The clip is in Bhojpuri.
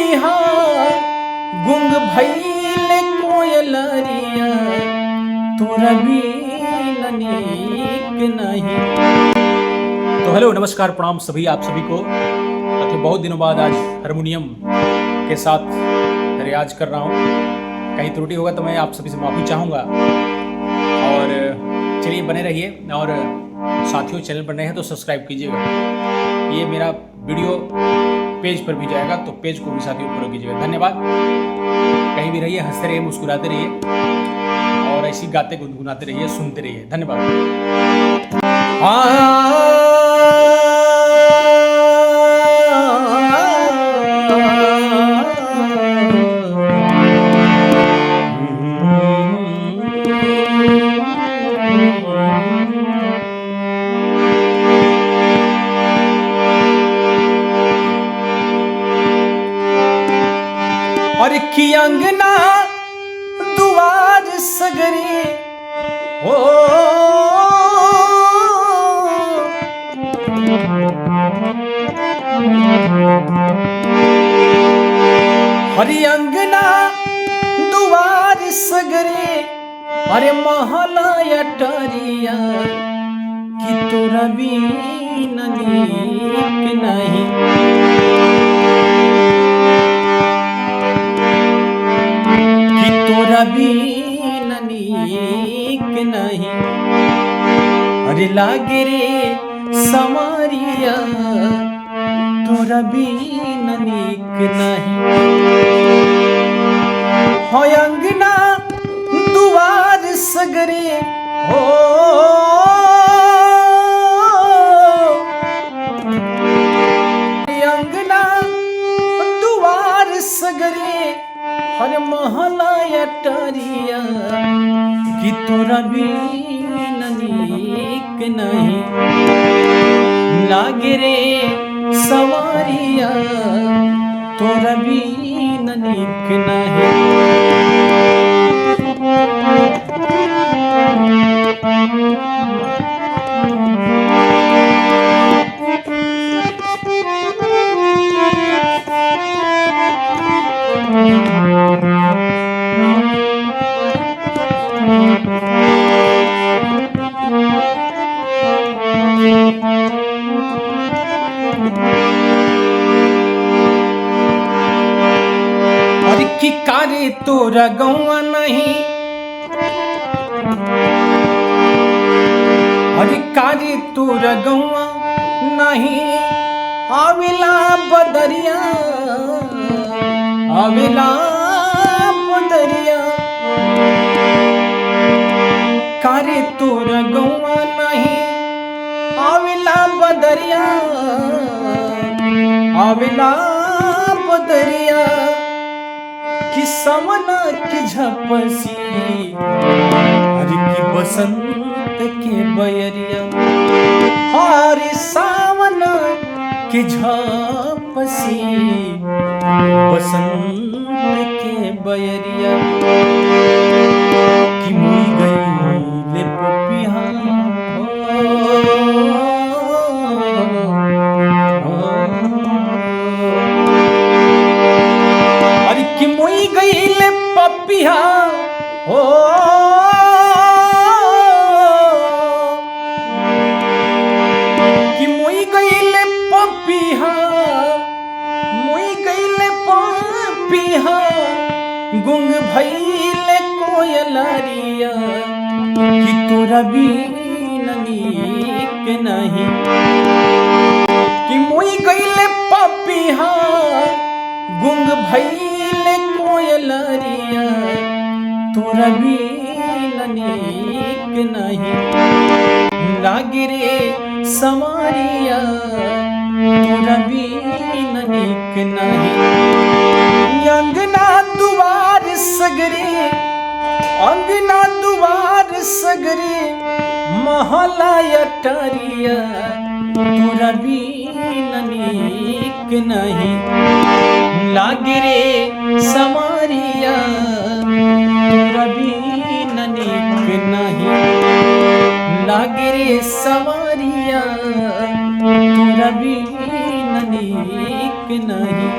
पपिहा गुंग भइले कोयलरिया तोरा बिन नीक नहीं। तो हेलो नमस्कार प्रणाम सभी आप सभी को। बहुत दिनों बाद आज हारमोनियम के साथ रियाज कर रहा हूँ। कहीं त्रुटि होगा तो मैं आप सभी से माफ़ी चाहूँगा। और चलिए बने रहिए, और साथियों चैनल पर नए हैं तो सब्सक्राइब कीजिएगा। ये मेरा वीडियो पेज पर भी जाएगा तो पेज को भी साथियों फॉलो कीजिएगा। धन्यवाद। कहीं भी रहिए, हंसते रहिए, मुस्कुराते रहिए और ऐसी गाते गुनगुनाते रहिए, सुनते रहिए। धन्यवाद। और की अंगना दुआर सगरी हो हरि अंगना दुआर सगरी अरे महला अटरिया कि तोरा बिन नीक नहीं। तोरा बिन नीक नहीं। अरे लागे रे समारिया तोरा बिन नीक नहीं। हो अंगना दुआर सगरे हो अंगना दुआर सगरे हर महला अटरिया कि तोरा बिन नीक नहीं। लागे रे सवारिया तोरा बिन नीक नहीं। कि कारे तोरा गौआ नहीं। अरे कारे तोरा गौआ नहीं। आवेला बदरिया आवेला बदरिया कारे तोरा गौआ नहीं। आवेला बदरिया आवेला बदरिया कि समना की झपसी हरि की बसंत के बयरिया। हरि सावन की झपसी बसंत के बयरिया कि मुई गई ले पपिहा कि मुई गईले पपिहा हो कि मुई गईले पपिहा मुई गईले पपिहा गुंग भइले कोयलरिया कि तोरा बिन नीक नहीं। कि मुई गईले पपिहा गुंग भइले कोयलरिया तोरा बिन नीक नहीं। लागे रे समारिया तोरा बिन नीक नहीं। अंगना दुआर सगरे अंगना दुआर सगरे महला अटरिया तोरा बिन नीक नहीं। लागे रे समारिया तोरा बिन नीक नहीं। लागे रे समारिया तोरा बिन नीक नहीं।